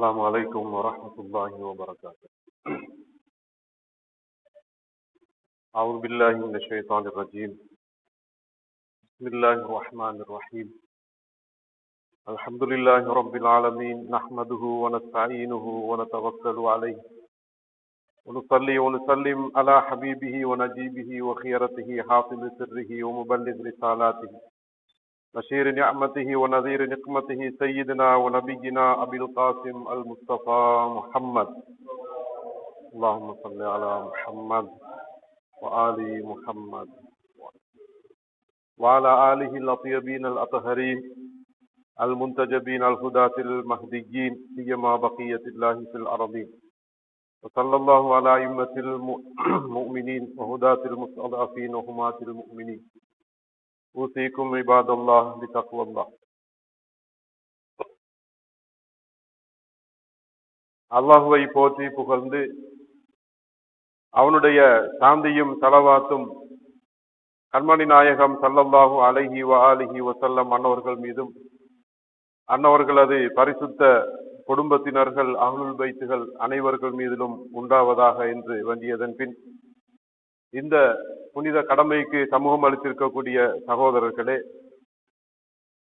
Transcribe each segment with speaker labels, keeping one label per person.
Speaker 1: السلام عليكم ورحمة الله وبركاته. أعوذ بالله من الشيطان الرجيم. بسم الله الرحمن الرحيم. الحمد لله رب العالمين، نحمده ونستعينه ونتوكل عليه ونصلي ونسلم على حبيبه ونجيبه وخيرته حافظ سره ومبلغ رسالاته بشير نعمته ونذير نقمته سيدنا ونبينا أبي القاسم المصطفى محمد. اللهم صل على محمد وآل محمد وعلى آله الأطيبين الأطهرين المنتجبين الهداة المهديين سيما بقية الله في الأرضين. وصلى الله على أئمة المؤمنين وهداة المستضعفين وهمات المؤمنين. أوصيكم عباد الله بتقوى الله. அல்லாஹுவை போற்றி புகழ்ந்து அவனுடைய சாந்தியும் ஸலவாத்தும் கண்மணி நாயகம் ஸல்லல்லாஹு அலைஹி வஆலிஹி வஸல்லம் அன்னவர்கள் மீதும் அன்னவர்களது பரிசுத்த குடும்பத்தினர்கள் அஹ்லுல் பைத்துகள் அனைவர்கள் மீதிலும் உண்டாவதாக என்று வேண்டியதன் பின், இந்த புனித கடமைக்கு சமூகம் அளித்திருக்கக்கூடிய சகோதரர்களே,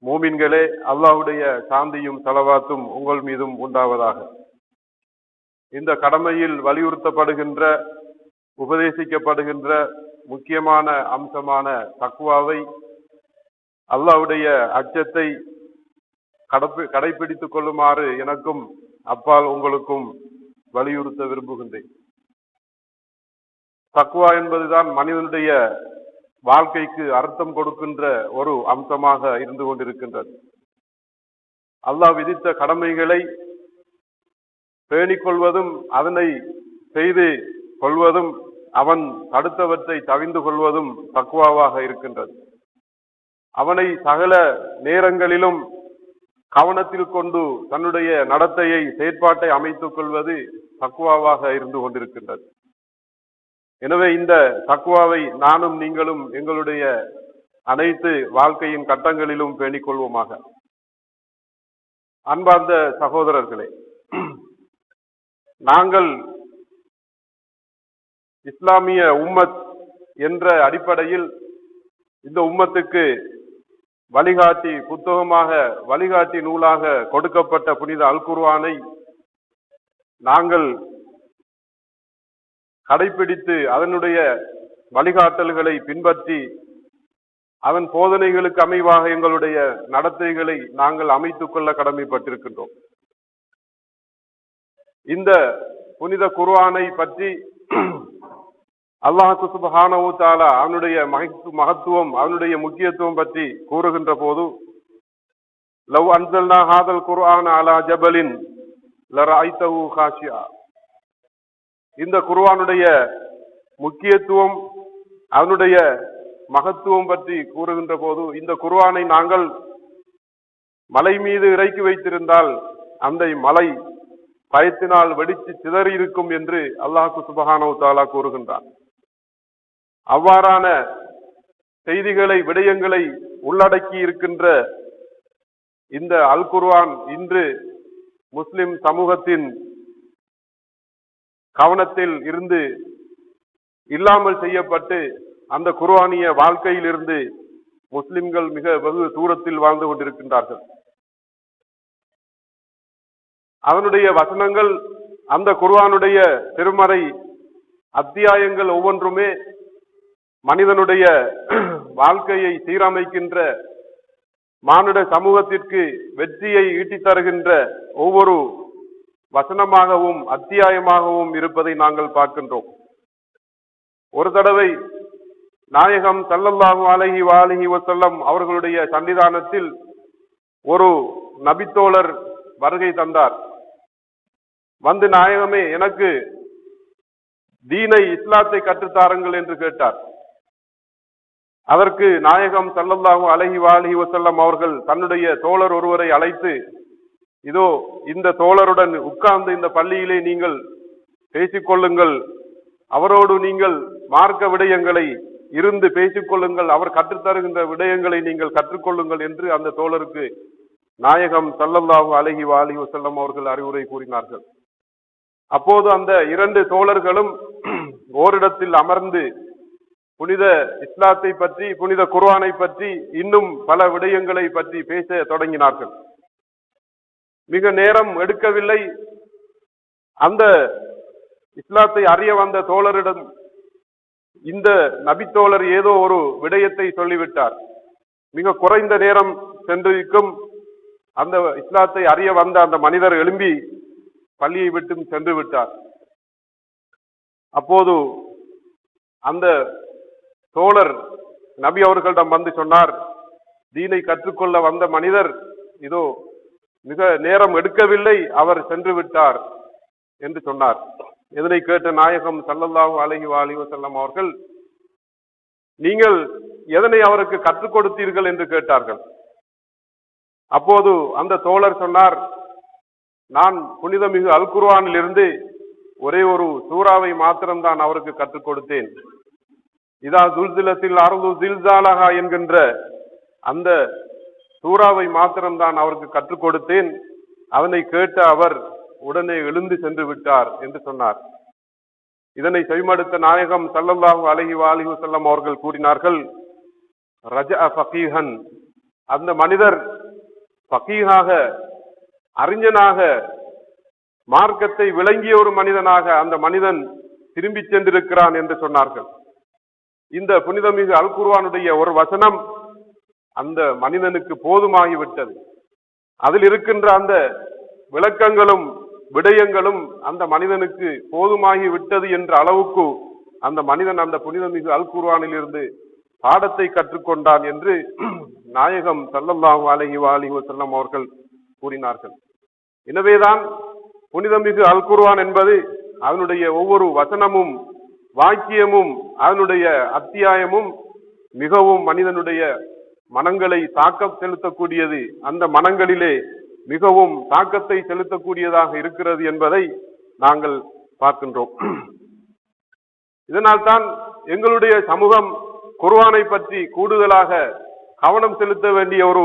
Speaker 1: மூமின்களே, அல்லாஹ்வுடைய சாந்தியும் ஸலவாத்தும் உங்கள் மீதும் உண்டாவதாக. இந்த கடமையில் வலியுறுத்தப்படுகின்ற உபதேசிக்கப்படுகின்ற முக்கியமான அம்சமான தக்வாவை, அல்லாஹ்வுடைய அச்சத்தை கடைபிடித்துக் கொள்ளுமாறு எனக்கும் அப்பால் உங்களுக்கும் வலியுறுத்த விரும்புகின்றேன். தக்வா என்பதுதான் மனிதனுடைய வாழ்க்கைக்கு அர்த்தம் கொடுக்கின்ற ஒரு அம்சமாக இருந்து கொண்டிருக்கின்றது. அல்லாஹ் விதித்த கடமைகளை பேணிக் கொள்வதும் அதனை செய்து கொள்வதும் அவன் தடுத்தவற்றை தவிர்ந்து கொள்வதும் தக்வாவாக இருக்கின்றது. அவனை சகல நேரங்களிலும் கவனத்தில் கொண்டு தன்னுடைய நடத்தையை செயற்பாட்டை அமைத்துக் கொள்வது தக்வாவாக இருந்து கொண்டிருக்கின்றது. எனவே இந்த தக்வாவை நானும் நீங்களும் எங்களுடைய அனைத்து வாழ்க்கையின் கட்டங்களிலும் பேணிக் கொள்வோமாக. அன்பார்ந்த சகோதரர்களே, நாங்கள் இஸ்லாமிய உம்மத் என்ற அடிப்படையில் இந்த உம்மத்துக்கு வழிகாட்டி புத்தகமாக, வழிகாட்டி நூலாக கொடுக்கப்பட்ட புனித அல் குர்ஆனை நாங்கள் கடைபிடித்து அதனுடைய வழிகாட்டல்களை பின்பற்றி அதன் போதனைகளுக்கு அமைவாக எங்களுடைய நடத்தைகளை நாங்கள் அமைத்துக் கொள்ள கடமைப்பட்டிருக்கின்றோம். இந்த புனித குர்ஆனை பற்றி அல்லாஹ் சுப்ஹானஹு வ தஆலா அவனுடைய மகத்துவம், அவனுடைய முக்கியத்துவம் பற்றி கூறுகின்ற போது, லவ் அன்ஸல்னா ஹாதல் குர்ஆன அலா ஜபலின் லரஐதஹு காஷியா, இந்த குர்ஆனுடைய முக்கியத்துவம், அவனுடைய மகத்துவம் பற்றி கூறுகின்ற போது, இந்த குர்ஆனை நாங்கள் மலை மீது இறக்கி வைத்திருந்தால் அந்த மலை பயத்தினால் வெடித்து சிதறி இருக்கும் என்று அல்லாஹ் சுப்ஹானஹு வ தஆலா கூறுகின்றான். அவ்வாறான செய்திகளை, விடயங்களை உள்ளடக்கி இருக்கின்ற இந்த அல் குர்ஆன் இன்று முஸ்லிம் சமூகத்தின் கவனத்தில் இருந்து இல்லாமல் செய்யப்பட்டு அந்த குர்ஆனிய வாழ்க்கையில் இருந்து முஸ்லிம்கள் மிக வெகு தூரத்தில் வாழ்ந்து கொண்டிருக்கின்றார்கள். அதனுடைய வசனங்கள், அந்த குர்ஆனுடைய திருமறை அத்தியாயங்கள் ஒவ்வொன்றுமே மனிதனுடைய வாழ்க்கையை சீரமைக்கின்ற, மானுட சமூகத்திற்கு வெற்றியை ஈட்டித் தருகின்ற ஒவ்வொரு வசனமாகவும் அத்தியாயமாகவும் இருப்பதை நாங்கள் பார்க்கின்றோம். ஒரு தடவை நாயகம் ஸல்லல்லாஹு அலைஹி வஆலிஹி வஸல்லம் அவர்களுடைய சன்னிதானத்தில் ஒரு நபித்தோழர் வருகை தந்தார். வந்து, நாயகமே, எனக்கு தீனை, இஸ்லாத்தை கற்றுத்தாருங்கள் என்று கேட்டார். அதற்கு நாயகம் ஸல்லல்லாஹு அலைஹி வஆலிஹி வஸல்லம் அவர்கள் தன்னுடைய தோழர் ஒருவரை அழைத்து, இதோ இந்த தோழருடன் உட்கார்ந்து இந்த பள்ளியிலே நீங்கள் பேசிக்கொள்ளுங்கள், அவரோடு நீங்கள் மார்க்க விடயங்களை இருந்து பேசிக்கொள்ளுங்கள், அவர் கற்றுத்தருகின்ற விடயங்களை நீங்கள் கற்றுக்கொள்ளுங்கள் என்று அந்த தோழருக்கு நாயகம் ஸல்லல்லாஹு அலைஹி வஸல்லம் அவர்கள் அறிவுரை கூறினார்கள். அப்போது அந்த இரண்டு தோழர்களும் ஓரிடத்தில் அமர்ந்து புனித இஸ்லாத்தை பற்றி, புனித குர்ஆனை பற்றி, இன்னும் பல விடயங்களை பற்றி பேச தொடங்கினார்கள். மிக நேரம் எடுக்கவில்லை. அந்த இஸ்லாத்தை அறிய வந்த தோழரிடம் இந்த நபித்தோழர் ஏதோ ஒரு விடயத்தை சொல்லிவிட்டார். மிக குறைந்த நேரம் சென்றிருக்கும். அந்த இஸ்லாத்தை அறிய வந்த அந்த மனிதர் எழும்பி பள்ளியை விட்டு சென்று விட்டார். அப்போது அந்த தோழர் நபி அவர்களிடம் வந்து சொன்னார், தீனை கற்றுக்கொள்ள வந்த மனிதர் இதோ மிக நேரம் எடுக்கவில்லை, அவர் சென்று விட்டார் என்று சொன்னார். இதனை கேட்ட நாயகம் ஸல்லல்லாஹு அலைஹி வஸல்லம் அவர்கள், நீங்கள் எதனை அவருக்கு கற்றுக் கொடுத்தீர்கள் என்று கேட்டார்கள். அப்போது அந்த தோழர் சொன்னார், நான் புனிதமிகு அல் குர்ஆனில் இருந்து ஒரே ஒரு சூறாவை மாத்திரம்தான் அவருக்கு கற்றுக் கொடுத்தேன். இதா துல்சிலத்தில் அர்து ஜில்சாலஹா என்கின்ற அந்த சூறாவை மாத்திரம்தான் அவருக்கு கற்றுக் கொடுத்தேன். அதனை கேட்ட அவர் உடனே எழுந்து சென்று விட்டார் என்று சொன்னார். இதனை செவிமடுத்த நாயகம் ஸல்லல்லாஹு அலைஹி வஸல்லம் அவர்கள் கூறினார்கள், ரஜஅ ஃபகீஹன், அந்த மனிதர் ஃபகீஹாக, அறிஞனாக, மார்க்கத்தை விளங்கிய ஒரு மனிதனாக அந்த மனிதன் திரும்பி சென்றிருக்கிறான் என்று சொன்னார்கள். இந்த புனிதமிகு அல் குர்ஆனுடைய ஒரு வசனம் அந்த மனிதனுக்கு போதுமாகிவிட்டது. அதில் இருக்கின்ற அந்த விளக்கங்களும் விடயங்களும் அந்த மனிதனுக்கு போதுமாகி விட்டது என்ற அளவுக்கு அந்த மனிதன் அந்த புனிதமிகு அல் குர்ஆனில் இருந்து பாடத்தை கற்றுக்கொண்டான் என்று நாயகம் ஸல்லல்லாஹு அலைஹி வஸல்லம் அவர்கள் கூறினார்கள். எனவேதான் புனிதமிகு அல் குர்ஆன் என்பது அதனுடைய ஒவ்வொரு வசனமும் வாக்கியமும் அதனுடைய அத்தியாயமும் மிகவும் மனிதனுடைய மனங்களை தாக்கம் செலுத்தக்கூடியது, அந்த மனங்களிலே மிகவும் தாக்கத்தை செலுத்தக்கூடியதாக இருக்கிறது என்பதை நாங்கள் பார்க்கின்றோம். இதனால் தான் எங்களுடைய சமூகம் குர்ஆனை பற்றி கூடுதலாக கவனம் செலுத்த வேண்டிய ஒரு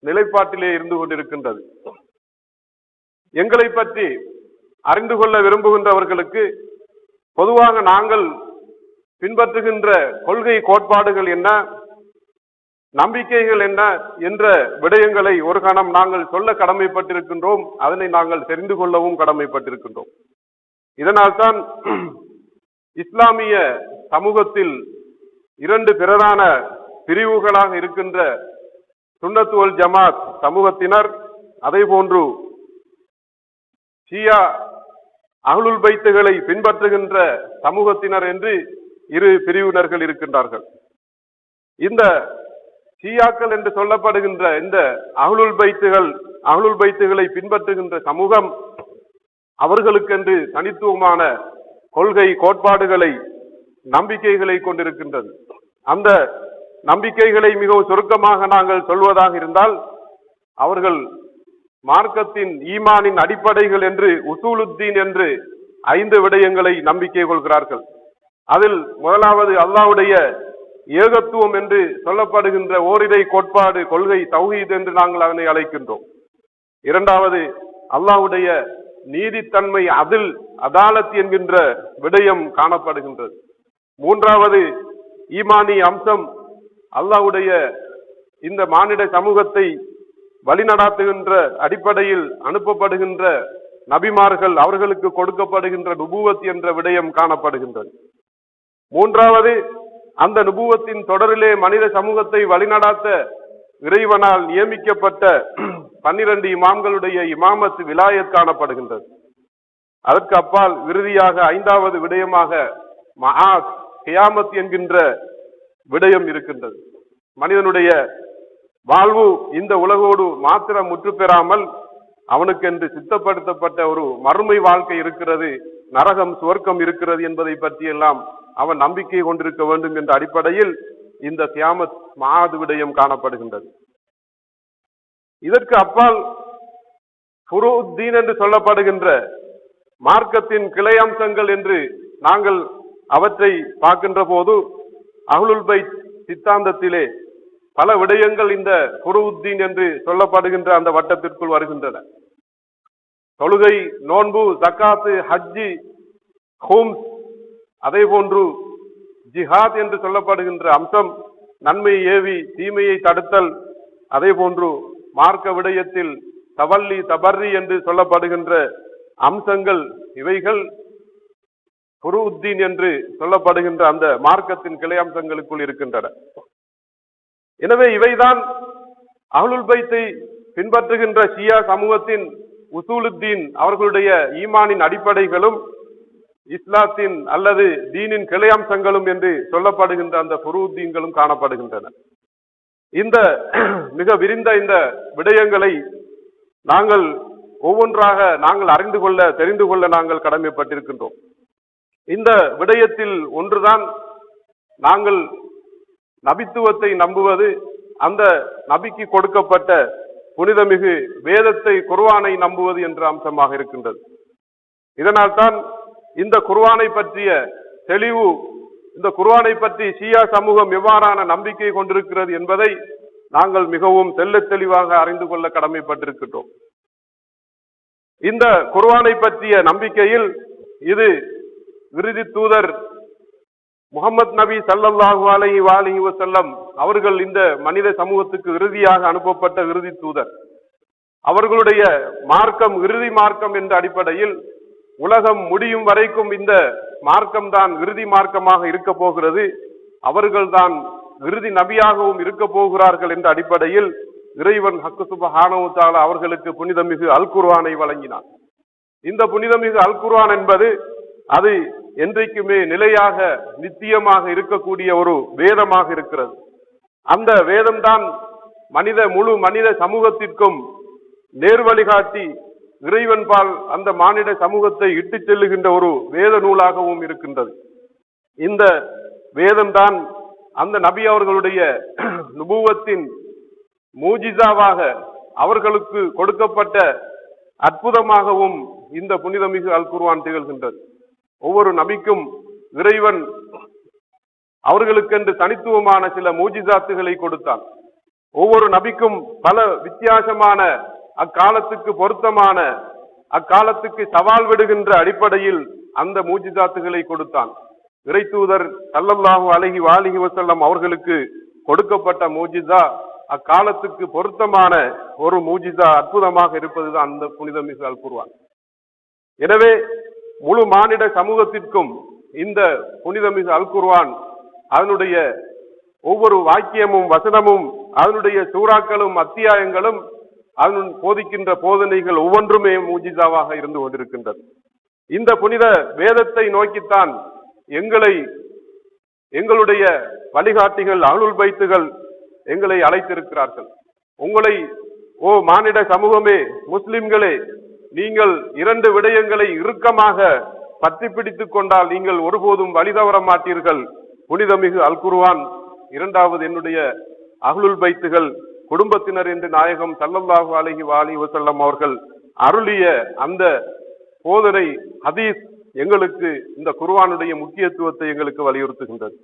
Speaker 1: நிலைப்பாட்டிலே இருந்து கொண்டிருக்கின்றது. எங்களை பற்றி அறிந்து கொள்ள விரும்புகின்றவர்களுக்கு பொதுவாக நாங்கள் பின்பற்றுகின்ற கொள்கை கோட்பாடுகள் என்ன, நம்பிக்கைகள் என்ன என்ற விடயங்களை ஒரு கணம் நாங்கள் சொல்ல கடமைப்பட்டிருக்கின்றோம். அதனை நாங்கள் தெரிந்து கொள்ளவும் கடமைப்பட்டிருக்கின்றோம். இதனால்தான் இஸ்லாமிய சமூகத்தில் இரண்டு பிரதான பிரிவுகளாக இருக்கின்ற சுன்னத் வல் ஜமாத் சமூகத்தினர், அதே போன்று ஷியா அஹ்லுல் பைத்துகளை பின்பற்றுகின்ற சமூகத்தினர் என்று இரு பிரிவினர்கள் இருக்கின்றார்கள். இந்த ஷியாக்கள் என்று சொல்லப்படுகின்ற இந்த அஹ்லுல் பைத்துகளை பின்பற்றுகின்ற சமூகம் அவர்களுக்கென்று தனித்துவமான கொள்கை கோட்பாடுகளை, நம்பிக்கைகளை கொண்டிருக்கின்றது. அந்த நம்பிக்கைகளை மிகவும் சுருக்கமாக நாங்கள் சொல்வதாக இருந்தால், அவர்கள் மார்க்கத்தின் ஈமானின் அடிப்படைகள் என்று உசூலுத்தீன் என்று 5 விடயங்களை நம்பிக்கை கொள்கிறார்கள். அதில் முதலாவது அல்லாஹ்வுடைய ஏகத்துவம் என்று சொல்லப்படுகின்ற ஓரிரை கோட்பாடு, கொள்கை, தௌஹீத் என்று நாங்கள் அதனை அழைக்கின்றோம். இரண்டாவது அல்லாஹ்வுடைய நீதித்தன்மை, அதாலத் என்கின்ற விடயம் காணப்படுகின்றது. மூன்றாவது ஈமானி அம்சம், அல்லாஹ்வுடைய இந்த மானிட சமூகத்தை வழிநடாத்துகின்ற அடிப்படையில் அனுப்பப்படுகின்ற நபிமார்கள், அவர்களுக்கு கொடுக்கப்படுகின்ற நுபுவத் என்ற விடயம் காணப்படுகின்றது. மூன்றாவது அந்த நுபுவத்தின் தொடரிலே மனித சமூகத்தை வழிநடாத்த இறைவனால் நியமிக்கப்பட்ட 12 இமாம்களுடைய இமாமத் விலாயத் காணப்படுகின்றது. அதற்கு அப்பால் இறுதியாக 5வது விடயமாக மஆத், கியாமத் என்கின்ற விடயம் இருக்கின்றது. மனிதனுடைய வாழ்வு இந்த உலகோடு மாத்திரம் முற்று பெறாமல் அவனுக்கென்று சித்தப்படுத்தப்பட்ட ஒரு மறுமை வாழ்க்கை இருக்கிறது, நரகம் சுவர்க்கம் இருக்கிறது என்பதை பற்றியெல்லாம் அவன் நம்பிக்கை கொண்டிருக்க வேண்டும் என்ற அடிப்படையில் இந்த கியாமத் மஆத் விடயம் காணப்படுகின்றது. இதற்கு அப்பால் ஃபுரூத்தீன் என்று சொல்லப்படுகின்ற மார்க்கத்தின் கிளை அம்சங்கள் என்று நாங்கள் அவற்றை பார்க்கின்ற போது அஹ்லுல் பைத் சித்தாந்தத்திலே பல விடயங்கள் இந்த ஃபுரூத்தீன் என்று சொல்லப்படுகின்ற அந்த வட்டத்திற்குள் வருகின்றன. தொழுகை, நோன்பு, ஜக்காத்து, ஹஜ்ஜி, ஹும்ஸ், அதே போன்று ஜிஹாத் என்று சொல்லப்படுகின்ற அம்சம், நன்மையை ஏவி தீமையை தடுத்தல், அதே போன்று மார்க்க விடயத்தில் தவல்லி தபர்ரி என்று சொல்லப்படுகின்ற அம்சங்கள், இவைகள் ஃபுரூத்தீன் என்று சொல்லப்படுகின்ற அந்த மார்க்கத்தின் கிளை அம்சங்களுக்குள் இருக்கின்றன. எனவே இவைதான் அஹ்லுல் பைத்தை பின்பற்றுகின்ற ஷியா சமூகத்தின் உசூலுத்தீன், அவர்களுடைய ஈமானின் அடிப்படைகளும் இஸ்லாத்தின் அல்லது தீனின் கிளை அம்சங்களும் என்று சொல்லப்படுகின்ற அந்த ஃபுரூத்தீன்களும் காணப்படுகின்றன. இந்த மிக விரிந்த இந்த விடயங்களை நாங்கள் ஒவ்வொன்றாக நாங்கள் அறிந்து கொள்ள, தெரிந்து கொள்ள நாங்கள் கடமைப்பட்டிருக்கின்றோம். இந்த விடயத்தில் ஒன்றுதான் நாங்கள் நபித்துவத்தை நம்புவது, அந்த நபிக்கு கொடுக்கப்பட்ட புனிதமிகு வேதத்தை, குர்ஆனை நம்புவது என்ற அம்சமாக இருக்கின்றது. இதனால் தான் இந்த குர்ஆனை பற்றிய தெளிவு, இந்த குர்ஆனை பற்றி ஷியா சமூகம் எவ்வாறான நம்பிக்கை கொண்டிருக்கிறது என்பதை நாங்கள் மிகவும் தெள்ளத் தெளிவாக அறிந்து கொள்ள கடமைப்பட்டிருக்கின்றோம். இந்த குர்ஆனை பற்றிய நம்பிக்கையில் இது இறுதி தூதர் முஹம்மது நபி ஸல்லல்லாஹு அலைஹி வஸல்லம் அவர்கள் இந்த மனித சமூகத்துக்கு இறுதியாக அனுப்பப்பட்ட இறுதி தூதர். அவர்களுடைய மார்க்கம் இறுதி மார்க்கம் என்ற அடிப்படையில் உலகம் முடியும் வரைக்கும் இந்த மார்க்கம் தான் இறுதி மார்க்கமாக இருக்க போகிறது, அவர்கள்தான் இறுதி நபியாகவும் இருக்க போகிறார்கள் என்ற அடிப்படையில் இறைவன் ஹக்கு சுப்ஹானஹு வ தஆலா அவர்களுக்கு புனிதமிகு அல் குர்ஆனை வழங்கினார். இந்த புனிதமிகு அல் குர்ஆன் என்பது அது என்றைக்குமே நிலையாக நித்தியமாக இருக்கக்கூடிய ஒரு வேதமாக இருக்கிறது. அந்த வேதம்தான் முழு மனித சமூகத்திற்கும் நேர்வழிகாட்டி இறைவன் பால் அந்த மானிட சமூகத்தை இட்டு செல்லுகின்ற ஒரு வேத நூலாகவும் இருக்கின்றது. இந்த வேதம்தான் அந்த நபி அவர்களுடைய நுபுவத்தின் மூஜிசாவாக அவர்களுக்கு கொடுக்கப்பட்ட அற்புதமாகவும் இந்த புனிதமிகு அல் குர்ஆன் திகழ்கின்றது. ஒவ்வொரு நபிக்கும் இறைவன் அவர்களுக்கென்று தனித்துவமான சில மூஜிசாத்துகளை கொடுத்தான். ஒவ்வொரு நபிக்கும் பல வித்தியாசமான, அக்காலத்துக்கு பொருத்தமான, அக்காலத்துக்கு சவால் விடுகின்ற அடிப்படையில் அந்த மூஜிசாத்துகளை கொடுத்தான். இறை தூதர் ஸல்லல்லாஹு அலைஹி வஸல்லம் அவர்களுக்கு கொடுக்கப்பட்ட மூஜிசா அக்காலத்துக்கு பொருத்தமான ஒரு மூஜிசா, அற்புதமாக இருப்பதுதான் அந்த புனிதமிகு அல் குர்ஆன். எனவே முழு மானிட சமூகத்திற்கும் இந்த புனிதமிகு அல் குர்ஆன், அதனுடைய ஒவ்வொரு வாக்கியமும் வசனமும், அதனுடைய சூறாக்களும் அத்தியாயங்களும், அதன் போதிக்கின்ற போதனைகள் ஒவ்வொன்றுமே மூஜிசாவாக இருந்து கொண்டிருக்கின்றது. இந்த புனித வேதத்தை நோக்கித்தான் எங்களுடைய வழிகாட்டிகள் அஹ்லுல் பைத்துகள் எங்களை அழைத்திருக்கிறார்கள். உங்களை, ஓ மானிட சமூகமே, முஸ்லிம்களே, நீங்கள் இரண்டு விடயங்களை இறுக்கமாக பற்றி பிடித்துக் கொண்டால் நீங்கள் ஒருபோதும் வழி தவற மாட்டீர்கள். புனிதமிகு அல் குர்ஆன், இரண்டாவது என்னுடைய அஹ்லுல் பைத்துகள், குடும்பத்தினர் என்று நாயகம் ஸல்லல்லாஹு அலைஹி வஸல்லம் அவர்கள் அருளிய அந்த போதனை ஹதீஸ் எங்களுக்கு இந்த குர்ஆனுடைய முக்கியத்துவத்தை எங்களுக்கு வலியுறுத்துகின்றது.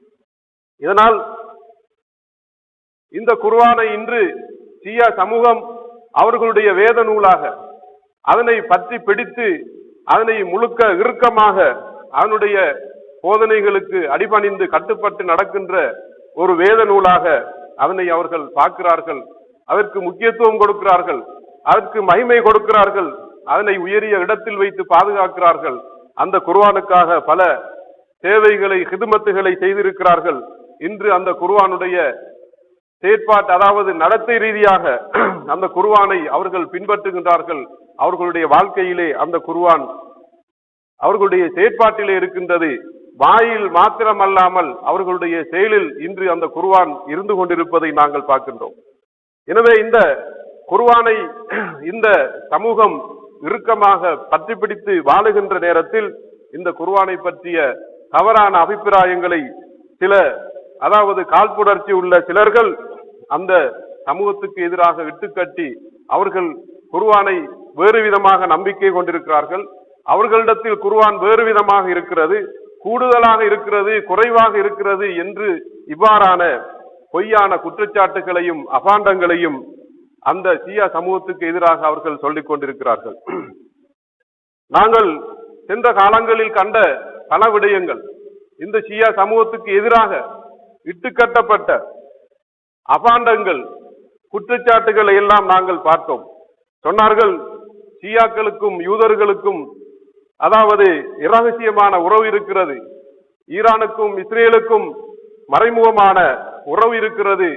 Speaker 1: இதனால் இந்த குர்ஆனை இன்று ஷியா சமூகம் அவர்களுடைய வேத நூலாக அதனை பற்றி பிடித்து, அதனை முழுக்க இறுக்கமாக அதனுடைய போதனைகளுக்கு அடிபணிந்து கட்டுப்பட்டு நடக்கின்ற ஒரு வேத நூலாக அதனை அவர்கள் பார்க்கிறார்கள். அதற்கு முக்கியத்துவம் கொடுக்கிறார்கள், அதற்கு மகிமை கொடுக்கிறார்கள், அதனை உயரிய இடத்தில் வைத்து பாதுகாக்கிறார்கள். அந்த குர்ஆனுக்காக பல சேவைகளை, ஹிதுமத்துகளை செய்திருக்கிறார்கள். இன்று அந்த குர்ஆனுடைய செயற்பாட்டு, அதாவது நடத்தை ரீதியாக அந்த குர்ஆனை அவர்கள் பின்பற்றுகின்றார்கள். அவர்களுடைய வாழ்க்கையிலே அந்த குர்ஆன் அவர்களுடைய செயற்பாட்டிலே இருக்கின்றது. வாயில் மாத்திரமல்லாமல் அவர்களுடைய செயலில் இன்று அந்த குர்ஆன் இருந்து கொண்டிருப்பதை நாங்கள் பார்க்கின்றோம். எனவே இந்த குர்ஆனை இந்த சமூகம் இறுக்கமாக பற்றி பிடித்து வாழுகின்ற நேரத்தில் இந்த குர்ஆனை பற்றிய தவறான அபிப்பிராயங்களை அதாவது காழ்ப்புணர்ச்சி உள்ள சிலர்கள் அந்த சமூகத்துக்கு எதிராக இட்டுக்கட்டி அவர்கள் குர்ஆனை வேறு விதமாக நம்பிக்கை கொண்டிருக்கிறார்கள். அவர்களிடத்தில் குர்ஆன் வேறு விதமாக இருக்கிறது, கூடுதலாக இருக்கிறது, குறைவாக இருக்கிறது என்று இவ்வாறான பொய்யான குற்றச்சாட்டுகளையும் அபாண்டங்களையும் அந்த ஷியா சமூகத்துக்கு எதிராக அவர்கள் சொல்லிக் கொண்டிருக்கிறார்கள். நாங்கள் சென்ற காலங்களில் கண்ட பல விடயங்கள் இந்த ஷியா சமூகத்துக்கு எதிராக இட்டுக்கட்டப்பட்ட அபாண்டங்கள் குற்றச்சாட்டுகளை எல்லாம் நாங்கள் பார்த்தோம். சொன்னார்கள், ஷியாக்களுக்கும் யூதர்களுக்கும் அதாவது இரகசியமான உறவு இருக்கிறது, ஈரானுக்கும் இஸ்ரேலுக்கும் மறைமுகமான உறவு இருக்கிறது.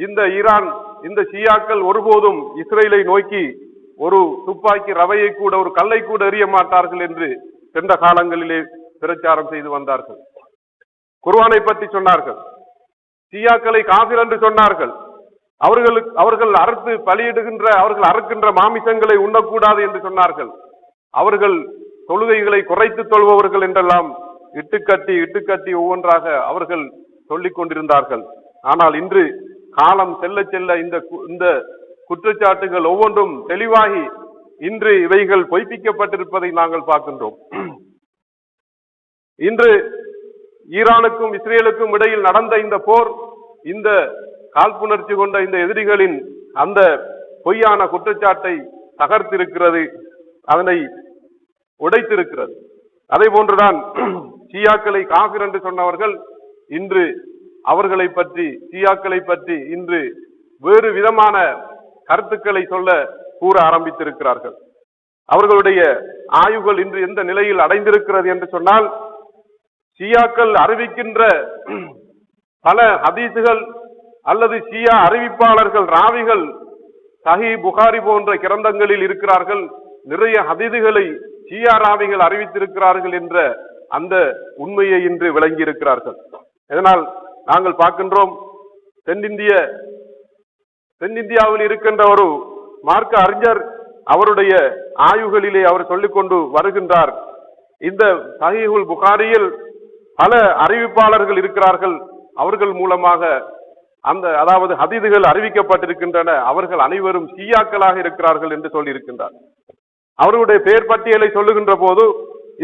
Speaker 1: இந்த ஈரான் இந்த ஷியாக்கள் ஒருபோதும் இஸ்ரேலை நோக்கி ஒரு துப்பாக்கி ரவையை கூட ஒரு கல்லை கூட எறிய மாட்டார்கள் என்று சென்ற காலங்களிலே பிரச்சாரம் செய்து வந்தார்கள். குர்ஆனை பற்றி சொன்னார்கள், ஷியாக்களை காஃபிர் என்று சொன்னார்கள். அவர்கள் அறுத்து பலியிடுகின்ற அவர்கள் அறுக்கின்ற மாமிசங்களை உண்ணக்கூடாது என்று சொன்னார்கள். அவர்கள் தொழுகைகளை குறைத்து தொழுபவர்கள் என்றெல்லாம் இட்டுக்கட்டி ஒவ்வொன்றாக அவர்கள் சொல்லிக் கொண்டிருந்தார்கள். ஆனால் இன்று காலம் செல்ல செல்ல இந்த குற்றச்சாட்டுகள் ஒவ்வொன்றும் தெளிவாகி இன்று இவைகள் பொய்ப்பிக்கப்பட்டிருப்பதை நாங்கள் பார்க்கின்றோம். இன்று ஈரானுக்கும் இஸ்ரேலுக்கும் இடையில் நடந்த இந்த போர் இந்த காழ்ப்புணர்ச்சி கொண்ட இந்த எதிரிகளின் அந்த பொய்யான குற்றச்சாட்டை தகர்த்திருக்கிறது, அதனை உடைத்திருக்கிறது. அதே போன்றுதான் ஷியாக்களை காஃபிர் என்று சொன்னவர்கள் இன்று அவர்களை பற்றி ஷியாக்களை பற்றி இன்று வேறு விதமான கருத்துக்களை சொல்ல கூற ஆரம்பித்திருக்கிறார்கள். அவர்களுடைய ஆய்வுகள் இன்று எந்த நிலையில் அடைந்திருக்கிறது என்று சொன்னால், ஷியாக்கள் அறிவிக்கின்ற பல ஹதீசுகள் அல்லது ஷியா அறிவிப்பாளர்கள் ராவிகள் சஹீஹ் புகாரி போன்ற கிரந்தங்களில் இருக்கிறார்கள், நிறைய ஹதீதுகளை ஷியா ராவிகள் அறிவித்திருக்கிறார்கள் என்ற அந்த உண்மையை இன்று விளங்கி இருக்கிறார்கள். இதனால் நாங்கள் பார்க்கின்றோம், தென்னிந்தியாவில் இருக்கின்ற ஒரு மார்க்க அறிஞர் அவருடைய ஆய்வுகளிலே அவர் சொல்லிக் கொண்டு வருகின்றார், இந்த சஹீஹுல் புகாரியில் பல அறிவிப்பாளர்கள் இருக்கிறார்கள், அவர்கள் மூலமாக அதாவது ஹதீதுகள் அறிவிக்கப்பட்டிருக்கின்றன, அவர்கள் அனைவரும் ஷியாக்களாக இருக்கிறார்கள் என்று சொல்லி இருக்கின்றார். அவர்களுடைய பெயர் பட்டியலை சொல்லுகின்ற போது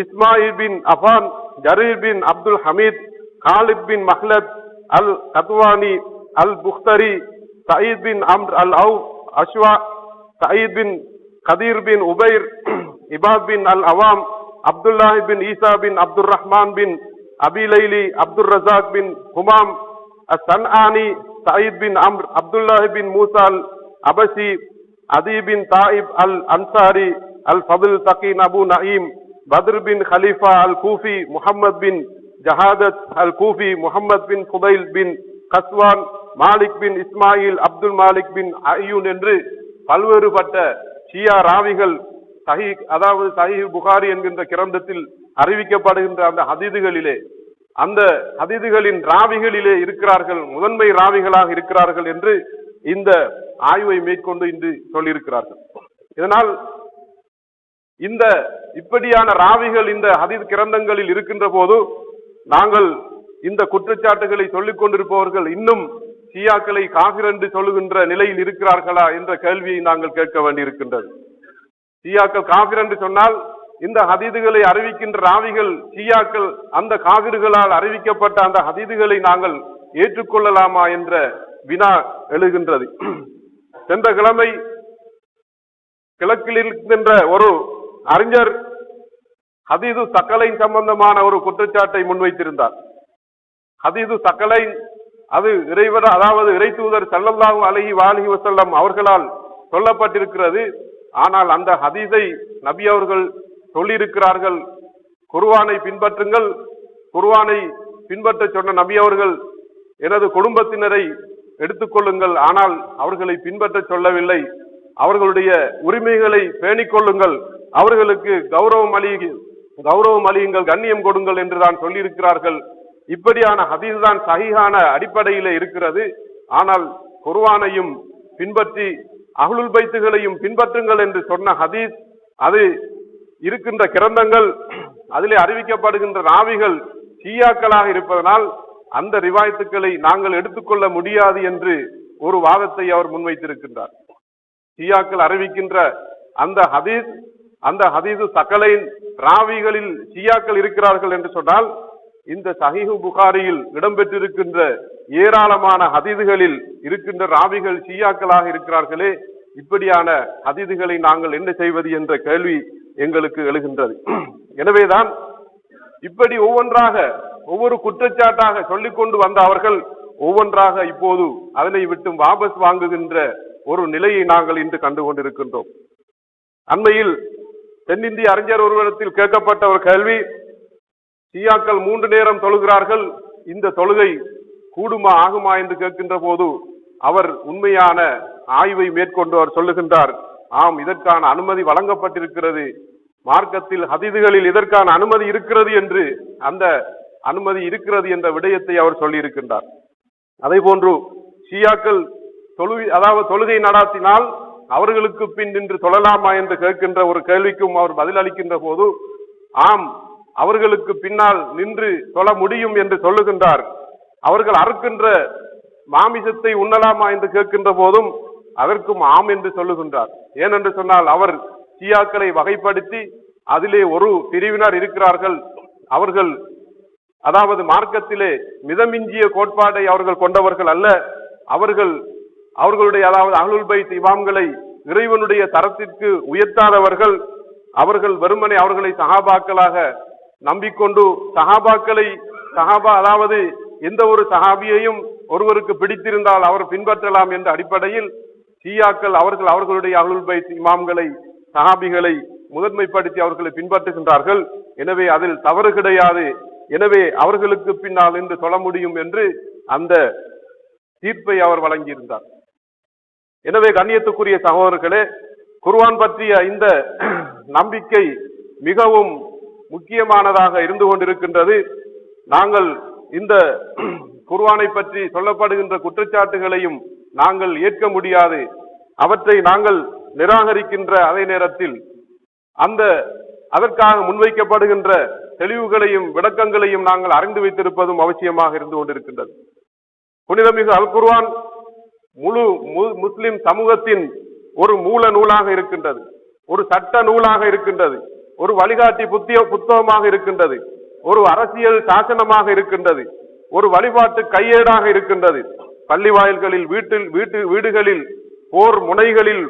Speaker 1: இஸ்மாயில் பின் அஃபான், ஜரீர் பின் அப்துல் ஹமீத், காலித் பின் மஹ்லத் அல் கத்வானி, அல் புக்தரி, சயீத் பின் அம்ர் அல் அவுப் அஷ்வா, சயீத் பின் கதீர் பின் உபைர், இபாத் பின் அல் அவாம், அப்துல்லாஹி பின் ஈசா பின் அப்துல் ரஹ்மான் பின் அபிலைலி, அப்துல் ரசாக் பின் ஹுமாம் அஸ்ஸன்ஆனி, சயீத் பின் அம்ர், அப்துல்லாஹி பின் மூசா அல் அபசி, அதி பின் தாயிப் அல் அன்சாரி, அல் ஃபதுல் தகீன் அபு நயீம், பத்ர் பின் ஹலீஃபா அல் கூஃபி, முஹம்மத் பின் ஜஹாதத் அல் கூஃபி, முஹம்மத் பின் ஃபுதைல் பின் கஸ்வான், மாலிக் பின் இஸ்மாயில், அப்துல் மாலிக் பின் அய்யூன் என்று பல்வேறுபட்ட ஷியா ராவிகள் அதாவது சஹீஹ் புகாரி என்கின்ற கிரந்தத்தில் அறிவிக்கப்படுகின்ற அந்த ஹதீதுகளிலே அந்த ஹதீதுகளின் ராவிகளிலே இருக்கிறார்கள், முதன்மை ராவிகளாக இருக்கிறார்கள் என்று இந்த ஆய்வை மேற்கொண்டு இன்று சொல்லியிருக்கிறார்கள். இதனால் இந்த இப்படியான ராவிகள் இந்த ஹதீஸ் கிரந்தங்களில் இருக்கின்ற போது நாங்கள் இந்த குற்றச்சாட்டுகளை சொல்லிக் கொண்டிருப்பவர்கள் இன்னும் ஷியாக்களை காஃபிர் என்று சொல்லுகின்ற நிலையில் இருக்கிறார்களா என்ற கேள்வியை நாங்கள் கேட்க வேண்டியிருக்கின்றது. ஷியாக்கள் காஃபிர் என்று சொன்னால் இந்த ஹதீதுகளை அறிவிக்கின்ற ராவிகள் ஷியாக்கள் அந்த காஃபிர்களால் அறிவிக்கப்பட்ட அந்த ஹதீதுகளை நாங்கள் ஏற்றுக்கொள்ளலாமா என்ற வினா எழுகின்றது. சென்ற கிழமை கிழக்கில் இருக்கின்ற ஒரு அறிஞர் ஹதீது சக்கலைன் சம்பந்தமான ஒரு குற்றச்சாட்டை முன்வைத்திருந்தார். ஹதீது சக்கலைன் அது இறைவர் அதாவது இறை தூதர் ஸல்லல்லாஹு அலைஹி வஸல்லம் அவர்களால் சொல்லப்பட்டிருக்கிறது. ஆனால் அந்த ஹதீஸை நபி அவர்கள் சொல்லியிருக்கிறார்கள், குர்ஆனை பின்பற்றுங்கள், குர்ஆனை பின்பற்ற சொன்ன நபி அவர்கள் எனது குடும்பத்தினரை எடுத்துக்கொள்ளுங்கள், ஆனால் அவர்களை பின்பற்ற சொல்லவில்லை, அவர்களுடைய உரிமைகளை பேணிக் கொள்ளுங்கள், அவர்களுக்கு கௌரவம் அளியுங்கள், கண்ணியம் கொடுங்கள் என்றுதான் சொல்லியிருக்கிறார்கள். இப்படியான ஹதீஸ் தான் சஹீஹான அடிப்படையிலே இருக்கிறது. ஆனால் குர்ஆனையும் பின்பற்றி அஹ்லுல் பைத்துகளையும் பின்பற்றுங்கள் என்று சொன்ன ஹதீஸ் அது இருக்கின்ற கிரந்தங்கள் அதிலே அறிவிக்கப்படுகின்ற ராவிகள் ஷியாக்களாக இருப்பதனால் அந்த ரிவாயத்துக்களை நாங்கள் எடுத்துக்கொள்ள முடியாது என்று ஒரு வாதத்தை அவர் முன்வைத்திருக்கின்றார். ஷியாக்கள் அறிவிக்கின்ற அந்த ஹதீஸ் சக்கலைன் ராவிகளில் ஷியாக்கள் இருக்கிறார்கள் என்று சொன்னால் இந்த சஹீஹ் புகாரியில் இடம்பெற்றிருக்கின்ற ஏராளமான ஹதீதுகளில் இருக்கின்ற ராவிகள் ஷியாக்களாக இருக்கிறார்களே, இப்படியான ஹதீதுகளை நாங்கள் என்ன செய்வது என்ற கேள்வி எங்களுக்கு எழுகின்றது. எனவேதான் இப்படி ஒவ்வொன்றாக ஒவ்வொரு குற்றச்சாட்டாக சொல்லிக் கொண்டு வந்த அவர்கள் ஒவ்வொன்றாக இப்போது அதனை விட்டு வாபஸ் வாங்குகின்ற ஒரு நிலையை நாங்கள் இன்று கண்டு கொண்டிருக்கின்றோம். அண்மையில் தென்னிந்திய அறிஞர் ஒருவரிடத்தில் கேட்கப்பட்ட ஒரு கேள்வி, ஷியாக்கள் 3 நேரம் தொழுகிறார்கள், இந்த தொழுகை கூடுமா ஆகுமா என்று கேட்கின்ற போது அவர் உண்மையான ஆய்வை மேற்கொண்டு அவர் சொல்லுகின்றார், ஆம், இதற்கான அனுமதி வழங்கப்பட்டிருக்கிறது, மார்க்கத்தில் ஹதீதுகளில் இதற்கான அனுமதி இருக்கிறது என்று, அந்த அனுமதி இருக்கிறது என்ற விடயத்தை அவர் சொல்லியிருக்கின்றார். அதே போன்று ஷியாக்கள் தொழுகை நடாத்தினால் அவர்களுக்கு பின் நின்று தொழலாமா என்று கேட்கின்ற ஒரு கேள்விக்கும் அவர் பதில் அளிக்கின்ற போது, ஆம், அவர்களுக்கு பின்னால் நின்று தொழ முடியும் என்று சொல்லுகின்றார். அவர்கள் அறுக்கின்ற மாமிசத்தை உண்ணலாமா என்று கேட்கின்ற போதும் அதற்கும் ஆம் என்று சொல்லுகின்றார். ஏனென்று சொன்னால் அவர் ஷியாக்களை வகைப்படுத்தி அதிலே ஒரு பிரிவினர் இருக்கிறார்கள், அவர்கள் அதாவது மார்க்கத்திலே மிதமிஞ்சிய கோட்பாடை அவர்கள் கொண்டவர்கள் அல்ல, அவர்களுடைய அதாவது அஹ்லுல் பைத் இமாம்களை இறைவனுடைய தரத்திற்கு உயர்த்தாதவர்கள், அவர்கள் வெறுமனே அவர்களை சஹாபாக்களாக நம்பிக்கொண்டு அதாவது எந்த ஒரு சஹாபியையும் ஒருவருக்கு பிடித்திருந்தால் அவர் பின்பற்றலாம் என்ற அடிப்படையில் ஷியாக்கள் அவர்களுடைய அஹ்லுல் பைத் இமாம்களை சஹாபிகளை முதன்மைப்படுத்தி அவர்களை பின்பற்றுகின்றார்கள். எனவே அதில் தவறு கிடையாது, எனவே அவர்களுக்கு பின்னால் நின்று தொழ முடியும் என்று அந்த தீர்ப்பை அவர் வழங்கியிருந்தார். எனவே கண்ணியத்துக்குரிய சகோதரர்களே, குர்ஆன் பற்றிய இந்த நம்பிக்கை மிகவும் முக்கியமானதாக இருந்து கொண்டிருக்கின்றது. நாங்கள் இந்த குர்ஆனை பற்றி சொல்லப்படுகின்ற குற்றச்சாட்டுகளையும் நாங்கள் ஏற்க முடியாது, அவற்றை நாங்கள் நிராகரிக்கின்ற அதே நேரத்தில் அதற்காக முன்வைக்கப்படுகின்ற தெளிவுகளையும் விளக்கங்களையும் நாங்கள் அறிந்து வைத்திருப்பதும் அவசியமாக இருந்து கொண்டிருக்கின்றது. புனிதமிகு அல் குர்ஆன் முழு முஸ்லிம் சமூகத்தின் ஒரு மூல நூலாக இருக்கின்றது, ஒரு சட்ட நூலாக இருக்கின்றது, ஒரு வழிகாட்டி புத்தகமாக இருக்கின்றது, ஒரு அரசியல் சாசனமாக இருக்கின்றது, ஒரு வழிபாட்டு கையேடாக இருக்கின்றது. பள்ளி வாயில்களில் வீடுகளில் போர் முனைகளில்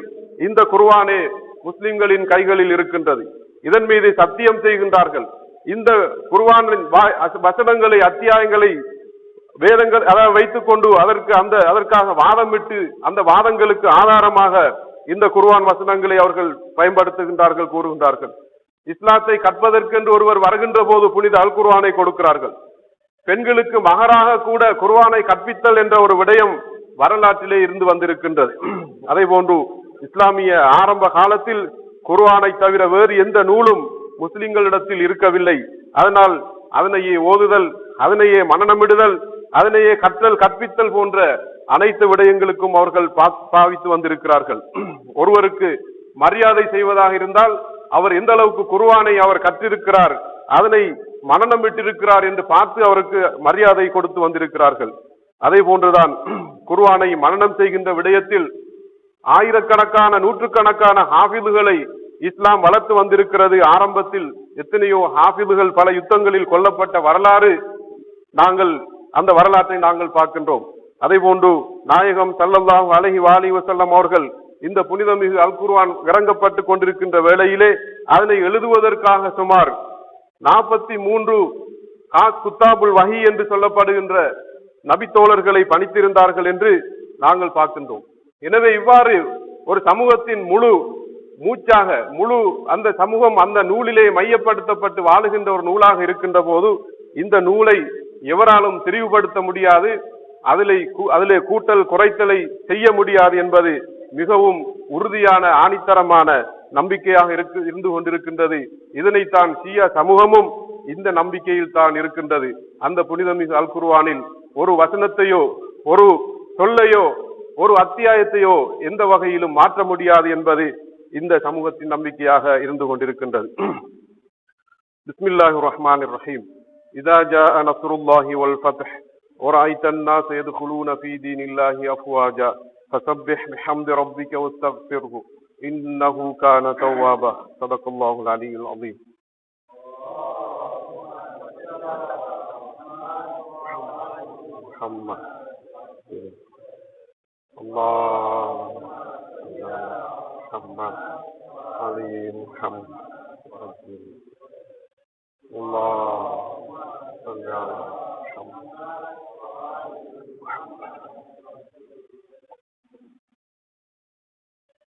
Speaker 1: இந்த குர்ஆனே முஸ்லிம்களின் கைகளில் இருக்கின்றது. இதன் மீது சத்தியம் செய்கின்றார்கள். இந்த குர்ஆனின் வசனங்களை அத்தியாயங்களை வேதங்கள் அதாவது வைத்துக் கொண்டு அதற்காக வாதமிட்டு அந்த வாதங்களுக்கு ஆதாரமாக இந்த குர்ஆன் வசனங்களை அவர்கள் பயன்படுத்துகின்றார்கள், கூறுகின்றார்கள். இஸ்லாத்தை கற்பதற்கென்று ஒருவர் வருகின்ற போது புனித அல் குர்ஆனை கொடுக்கிறார்கள். பெண்களுக்கு மகராக கூட குர்ஆனை கற்பித்தல் என்ற ஒரு விடயம் வரலாற்றிலே இருந்து வந்திருக்கின்றது. அதே போன்று இஸ்லாமிய ஆரம்ப காலத்தில் குர்ஆனை தவிர வேறு எந்த நூலும் முஸ்லிம்களிடத்தில் இருக்கவில்லை. அதனால் அதனையே ஓதுதல், அதனையே மனனமிடுதல், அதனையே கற்பித்தல் போன்ற அனைத்து விடயங்களுக்கும் அவர்கள் பாவித்து வந்திருக்கிறார்கள். ஒருவருக்கு மரியாதை செய்வதாக இருந்தால் அவர் எந்த அளவுக்கு குர்ஆனை அவர் கற்றிருக்கிறார், அதனை மனனம் விட்டிருக்கிறார் என்று பார்த்து அவருக்கு மரியாதை கொடுத்து வந்திருக்கிறார்கள். அதே போன்றுதான் குர்ஆனை மனனம் செய்கின்ற விடயத்தில் ஆயிரக்கணக்கான நூற்றுக்கணக்கான ஹாஃபிதுகளை இஸ்லாம் வளர்த்து வந்திருக்கிறது. ஆரம்பத்தில் எத்தனையோ ஹாஃபிதுகள் பல யுத்தங்களில் கொல்லப்பட்ட வரலாறு அந்த வரலாற்றை நாங்கள் பார்க்கின்றோம். அதே போன்று நாயகம் ஸல்லல்லாஹு அலைஹி வஸல்லம் அவர்கள் இந்த புனிதமிகு அல் குர்ஆன் இறங்கப்பட்டு கொண்டிருக்கின்ற வேளையிலே அதனை எழுதுவதற்காக சுமார் 43 குத்தாபுல் வஹி என்று சொல்லப்படுகின்ற நபித்தோழர்களை பணித்திருந்தார்கள் என்று நாங்கள் பார்க்கின்றோம். எனவே இவ்வாறு ஒரு சமூகத்தின் முழு மூச்சாக அந்த சமூகம் அந்த நூலிலே மையப்படுத்தப்பட்டு வாழுகின்ற ஒரு நூலாக இருக்கின்ற போது இந்த நூலை எவராலும் திரிவுபடுத்த முடியாது, அதிலே கூட்டல் குறைத்தலை செய்ய முடியாது என்பது மிகவும் உறுதியான ஆணித்தரமான நம்பிக்கையாக இருந்து கொண்டிருக்கின்றது. இதனைத்தான் ஷியா சமூகமும் இந்த நம்பிக்கையில் தான் இருக்கின்றது. அந்த புனிதமிகு அல் குர்ஆனில் ஒரு வசனத்தையோ ஒரு சொல்லையோ ஒரு அத்தியாயத்தையோ எந்த வகையிலும் மாற்ற முடியாது என்பது இந்த சமூகத்தின் நம்பிக்கையாக இருந்து கொண்டிருக்கின்றது. பிஸ்மில்லாஹிர் ரஹ்மானிர் ரஹீம். இதா ஜாஅ நஸ்ருல்லாஹி வல் ஃபத்ஹ் வரஅய்த அன்-நாஸ யதுகுலூன ஃபீ தீனில்லாஹி அஃப்வாஜா ஃபஸப்பிஹ் பிஹம்தி ரப்பிக வஸ்தக்ஃபிர்ஹு இன்னஹு கான தவ்வாபா. ஸதகல்லாஹுல் அலிய்யுல் அஸீம். محمد اللهم صل على محمد علي محمد اللهم صل على محمد.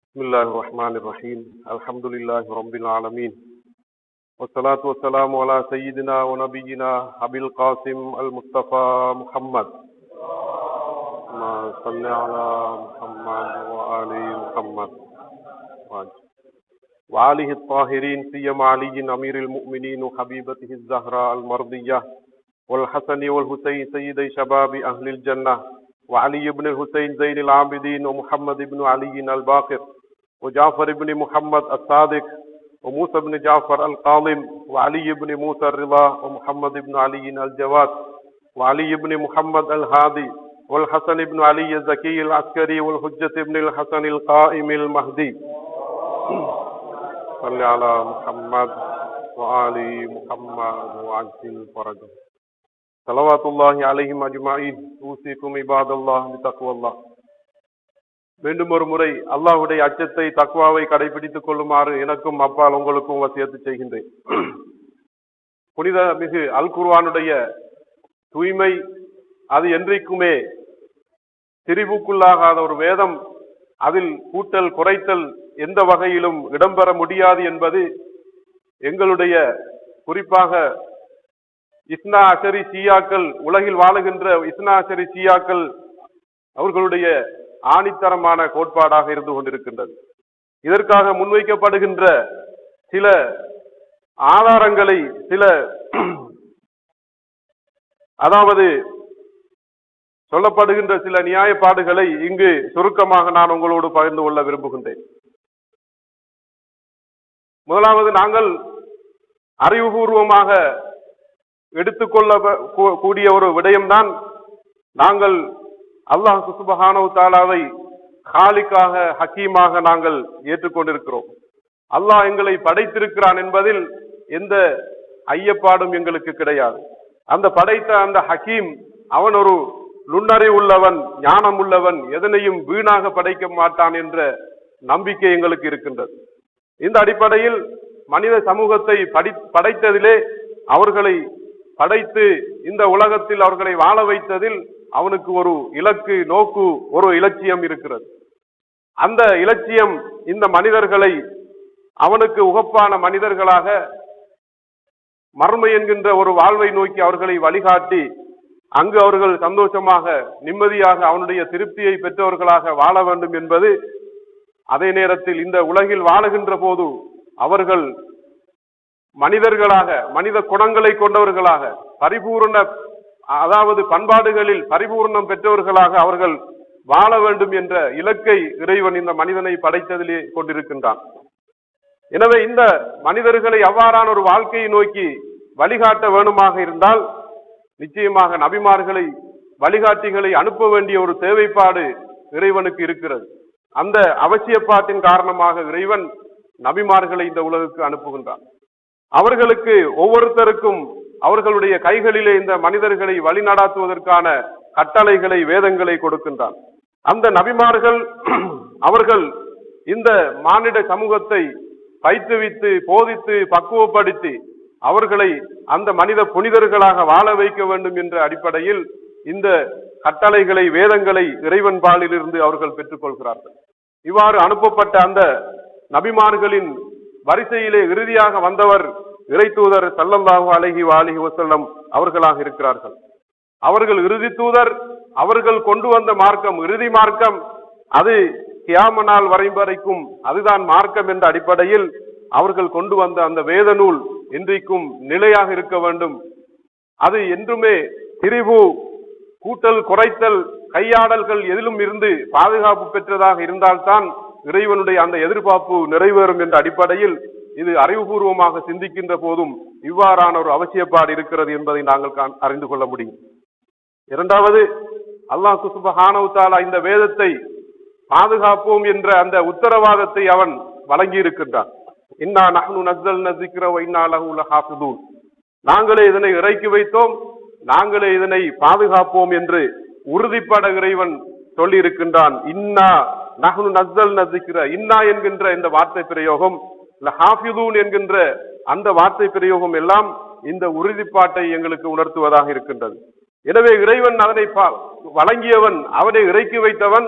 Speaker 1: بسم الله الرحمن الرحيم. الحمد لله رب العالمين والصلاة والسلام على سيدنا ونبينا أبي القاسم المصطفى محمد ما صل على محمد وآل محمد وآله الطاهرين سيما علي أمير المؤمنين وحبيبته الزهراء المرضية والحسن والحسين سيدي شباب أهل الجنة وعلي بن الحسين زين العابدين ومحمد بن علي الباقر وجعفر بن محمد الصادق وموسى بن جعفر القاضم وعلي بن موسى الرضا ومحمد بن علي الجواد وعلي بن محمد الهادي والحسن بن علي الزكي العسكري والحجة بن الحسن القائم المهدي. صل على محمد وآل محمد وعجل فرجه صلوات الله عليهم أجمعين. أوصيكم عباد الله بتقوى الله. மீண்டும் ஒரு முறை அல்லாஹ்வுடைய அச்சத்தை தக்வாவை கடைபிடித்துக் கொள்ளுமாறு எனக்கும் அப்பால் உங்களுக்கும் வசியத்து செய்கின்றேன். புனித மிகு அல் குர்ஆனுடைய தூய்மை அது என்றைக்குமே திரிவுக்குள்ளாகாத ஒரு வேதம். அதில் கூட்டல் குறைத்தல் எந்த வகையிலும் இடம்பெற முடியாது என்பது எங்களுடைய குறிப்பாக இஸ்னா அஷரி ஷியாக்கள், உலகில் வாழுகின்ற இஸ்னா அஷரி ஷியாக்கள் அவர்களுடைய ஆணித்தரமான கோட்பாடாக இருந்து கொண்டிருக்கின்றது. இதற்காக முன்வைக்கப்படுகின்ற சில ஆதாரங்களை, சில அதாவது சொல்லப்படுகின்ற சில நியாயப்பாடுகளை இங்கு சுருக்கமாக நான் உங்களோடு பகிர்ந்து கொள்ள விரும்புகின்றேன். முதலாவது, நாங்கள் அறிவுபூர்வமாக எடுத்துக்கொள்ள கூடிய ஒரு விடயம்தான், நாங்கள் அல்லாஹ் சுப்ஹானஹு தஆலாவை காலிக்காக ஹக்கீமாக நாங்கள் ஏற்றுக்கொண்டிருக்கிறோம். அல்லாஹ் எங்களை படைத்திருக்கிறான் என்பதில் எந்த ஐயப்பாடும் எங்களுக்கு கிடையாது. அந்த படைத்த அந்த ஹக்கீம் அவன் ஒரு நுண்ணறிவு உள்ளவன், ஞானம் உள்ளவன், எதனையும் வீணாக படைக்க மாட்டான் என்ற நம்பிக்கை எங்களுக்கு இருக்கின்றது. இந்த அடிப்படையில் மனித சமூகத்தை படைத்ததிலே, அவர்களை படைத்து இந்த உலகத்தில் அவர்களை வாழ வைத்ததில் அவனுக்கு ஒரு இலக்கு, நோக்கு, ஒரு இலட்சியம் இருக்கிறது. அந்த இலட்சியம் இந்த மனிதர்களை அவனுக்கு உகப்பான மனிதர்களாக மர்மை என்கின்ற ஒரு வாழ்வை நோக்கி அவர்களை வழிகாட்டி அங்கு அவர்கள் சந்தோஷமாக நிம்மதியாக அவனுடைய திருப்தியை பெற்றவர்களாக வாழ வேண்டும் என்பது. அதே நேரத்தில் இந்த உலகில் வாழுகின்ற போது அவர்கள் மனிதர்களாக, மனித குணங்களை கொண்டவர்களாக, பரிபூர்ண அதாவது பண்பாடுகளில் பரிபூர்ணம் பெற்றவர்களாக அவர்கள் வாழ வேண்டும் என்ற இலக்கை இறைவன் இந்த மனிதனை படைத்ததிலே கொண்டிருக்கின்றான். எனவே இந்த மனிதர்களை அவ்வாறான ஒரு வாழ்க்கையை நோக்கி வழிகாட்ட வேணுமாக இருந்தால் நிச்சயமாக நபிமார்களை, வழிகாட்டிகளை அனுப்ப வேண்டிய ஒரு தேவைப்பாடு இறைவனுக்கு இருக்கிறது. அந்த அவசியப்பாட்டின் காரணமாக இறைவன் நபிமார்களை இந்த உலகுக்கு அனுப்புகின்றான். அவர்களுக்கு ஒவ்வொருத்தருக்கும் அவர்களுடைய கைகளிலே இந்த மனிதர்களை வழிநடாத்துவதற்கான கட்டளைகளை, வேதங்களை கொடுக்கின்றான். அந்த நபிமார்கள் அவர்கள் இந்த மானிட சமூகத்தை பயிற்றுவித்து, போதித்து, பக்குவப்படுத்தி அவர்களை அந்த மனித புனிதர்களாக வாழ வைக்க வேண்டும் என்ற அடிப்படையில் இந்த கட்டளைகளை, வேதங்களை இறைவன் பாலிலிருந்து அவர்கள் பெற்றுக் கொள்கிறார்கள். இவ்வாறு அனுப்பப்பட்ட அந்த நபிமார்களின் வரிசையிலே இறுதியாக வந்தவர் இறை தூதர் ஸல்லல்லாஹு அலைஹி வஸல்லம் அவர்களாக இருக்கிறார்கள். அவர்கள் இறுதி தூதர். அவர்கள் கொண்டு வந்த மார்க்கம் இறுதி மார்க்கம். அது கியாம நாள் வரைக்கும் அதுதான் மார்க்கம் என்ற அடிப்படையில் அவர்கள் கொண்டு வந்த அந்த வேத நூல் இன்றைக்கும் நிலையாக இருக்க வேண்டும். அது என்றுமே திரிவு, கூட்டல், குறைத்தல், கையாடல்கள் எதிலும் இருந்து பாதுகாப்பு பெற்றதாக இருந்தால்தான் இறைவனுடைய அந்த எதிர்பார்ப்பு நிறைவேறும் என்ற அடிப்படையில் இது அறிவுபூர்வமாக சிந்திக்கின்ற போதும் இவ்வாறான ஒரு அவசியப்பாடு இருக்கிறது என்பதை நாங்கள் அறிந்து கொள்ள முடியும். இரண்டாவது, அல்லாஹ் சுப்ஹானஹு தஆலா இந்த வேதத்தை பாதுகாப்போம் என்ற அந்த உத்தரவாதத்தை அவன் வழங்கி இருக்கின்றான். இன்னா நஹ்னு நஸ்ஸல்னா ஸிக்ர வ இன்னா லஹு லஹாஃபிதூன். நாங்களே இதனை இறக்கி வைத்தோம், நாங்களே இதனை பாதுகாப்போம் என்று உறுதிப்பட இறைவன் சொல்லி இருக்கின்றான். இன்னா நஹ்னு நஸ்ஸல்னா ஸிக்ர, இன்னா என்கின்ற இந்த வார்த்தை பிரயோகம், லஹாஃபிதூன் என்கின்ற அந்த வார்த்தை பிரயோகம் எல்லாம் இந்த உறுதிப்பாட்டை எங்களுக்கு உணர்த்துவதாக இருக்கின்றது. எனவே இறைவன் அதனை வழங்கியவன், அவனை இறக்கி வைத்தவன்,